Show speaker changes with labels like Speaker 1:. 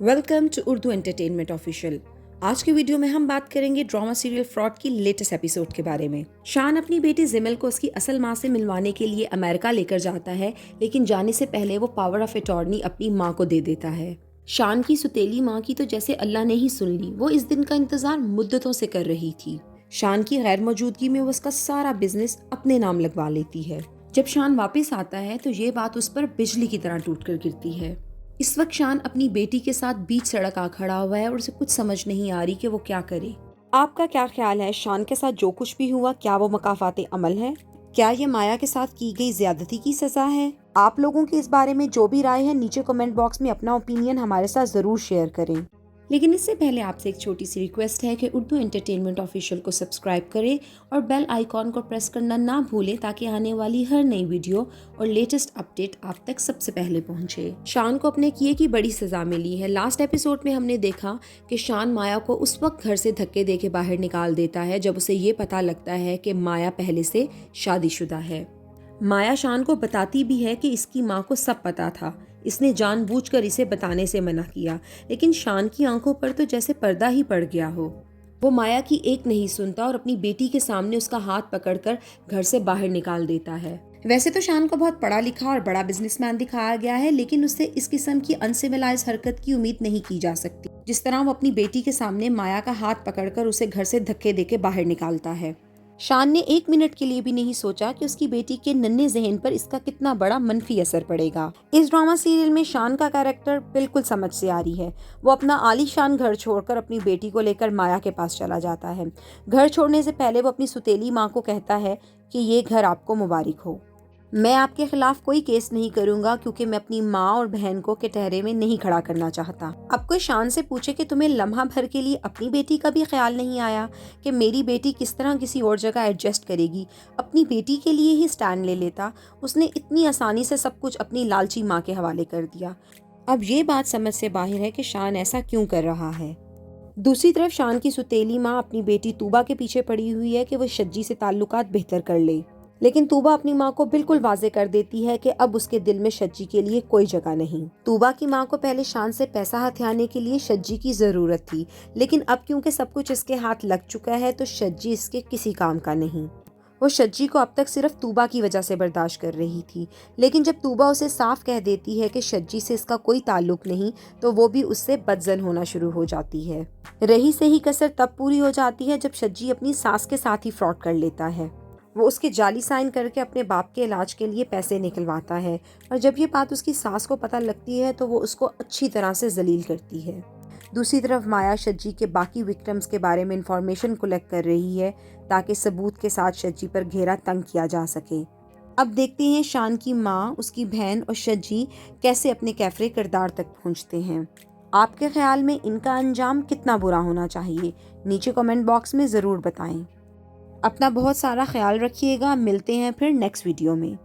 Speaker 1: Welcome to Urdu entertainment official. आज के video में हम बात करेंगे ड्रामा सीरियल फ्रॉड की लेटेस्ट एपिसोड के बारे में। शान अपनी बेटी जिमल को उसकी असल माँ से मिलवाने के लिए अमेरिका लेकर जाता है, लेकिन जाने से पहले वो पावर ऑफ अटॉर्नी अपनी माँ को दे देता है। शान की सुतेली माँ की तो जैसे अल्लाह ने ही सुन ली, वो इस दिन का इंतजार मुद्दतों से कर रही थी। शान की गैर मौजूदगी में वो उसका सारा बिजनेस अपने नाम लगवा लेती है। जब शान वापस आता है तो ये बात उस पर बिजली की तरह टूट कर गिरती है। इस वक्त शान अपनी बेटी के साथ बीच सड़क आ खड़ा हुआ है और उसे कुछ समझ नहीं आ रही कि वो क्या करे। आपका क्या ख्याल है, शान के साथ जो कुछ भी हुआ क्या वो मकाफाते अमल है? क्या ये माया के साथ की गई ज्यादती की सजा है? आप लोगों की इस बारे में जो भी राय है नीचे कमेंट बॉक्स में अपना ओपिनियन हमारे साथ जरूर शेयर करें। लेकिन इससे पहले आपसे एक छोटी सी रिक्वेस्ट है कि उर्दू एंटरटेनमेंट ऑफिशियल को सब्सक्राइब करें और बेल आइकॉन को प्रेस करना ना भूलें ताकि आने वाली हर नई वीडियो और लेटेस्ट अपडेट आप तक सबसे पहले पहुंचे। शान को अपने किए की बड़ी सजा मिली है। लास्ट एपिसोड में हमने देखा कि शान माया को उस वक्त घर से धक्के देके बाहर निकाल देता है जब उसे ये पता लगता है कि माया पहले से शादीशुदा है। माया शान को बताती भी है कि इसकी माँ को सब पता था, इसने जानबूझकर इसे बताने से मना किया, लेकिन शान की आंखों पर तो जैसे पर्दा ही पड़ गया हो। वो माया की एक नहीं सुनता और अपनी बेटी के सामने उसका हाथ पकड़कर घर से बाहर निकाल देता है। वैसे तो शान को बहुत पढ़ा लिखा और बड़ा बिजनेसमैन दिखाया गया है, लेकिन उससे इस किस्म की अनसिविलाइज हरकत की उम्मीद नहीं की जा सकती, जिस तरह वो अपनी बेटी के सामने माया का हाथ पकड़कर उसे घर से धक्के देके बाहर निकालता है। शान ने एक मिनट के लिए भी नहीं सोचा कि उसकी बेटी के नन्हे जहन पर इसका कितना बड़ा मनफी असर पड़ेगा। इस ड्रामा सीरियल में शान का कैरेक्टर बिल्कुल समझ से आ रही है। वो अपना आलीशान घर छोड़कर अपनी बेटी को लेकर माया के पास चला जाता है। घर छोड़ने से पहले वो अपनी सुतेली माँ को कहता है कि ये घर आपको मुबारक हो। मैं आपके खिलाफ कोई केस नहीं करूंगा क्योंकि मैं अपनी माँ और बहन को कटहरे में नहीं खड़ा करना चाहता। अब कोई शान से पूछे कि तुम्हें लम्हा भर के लिए अपनी बेटी का भी ख्याल नहीं आया कि मेरी बेटी किस तरह किसी और जगह एडजस्ट करेगी, अपनी बेटी के लिए ही स्टैंड ले लेता। उसने इतनी आसानी से सब कुछ अपनी लालची माँ के हवाले कर दिया। अब ये बात समझ से बाहर है कि शान ऐसा क्यों कर रहा है। दूसरी तरफ शान की सुतेली माँ अपनी बेटी तूबा के पीछे पड़ी हुई है कि वो शज्जी से ताल्लुकात बेहतर कर ले, लेकिन तूबा अपनी माँ को बिल्कुल वाजे कर देती है कि अब उसके दिल में शज्जी के लिए कोई जगह नहीं। तूबा की माँ को पहले शान से पैसा हथियाने के लिए शज्जी की जरूरत थी, लेकिन अब क्योंकि सब कुछ इसके हाथ लग चुका है तो शज्जी इसके किसी काम का नहीं। वो शज्जी को अब तक सिर्फ तूबा की वजह से बर्दाश्त कर रही थी, लेकिन जब तूबा उसे साफ कह देती है कि शज्जी से इसका कोई ताल्लुक नहीं तो वो भी उससे बदजन होना शुरू हो जाती है। रही सही कसर तब पूरी हो जाती है जब शज्जी अपनी सास के साथ ही फ्रॉड कर लेता है। वो उसके जाली साइन करके अपने बाप के इलाज के लिए पैसे निकलवाता है और जब ये बात उसकी सास को पता लगती है तो वो उसको अच्छी तरह से जलील करती है। दूसरी तरफ माया शज्जी के बाकी विक्टिम्स के बारे में इंफॉर्मेशन कलेक्ट कर रही है ताकि सबूत के साथ शज्जी पर घेरा तंग किया जा सके। अब देखते हैं शान की माँ, उसकी बहन और शज्जी कैसे अपने कैफरे किरदार तक पहुँचते हैं। आपके ख्याल में इनका अंजाम कितना बुरा होना चाहिए, नीचे कमेंट बॉक्स में ज़रूर बताएं। अपना बहुत सारा ख्याल रखिएगा। मिलते हैं फिर नेक्स्ट वीडियो में।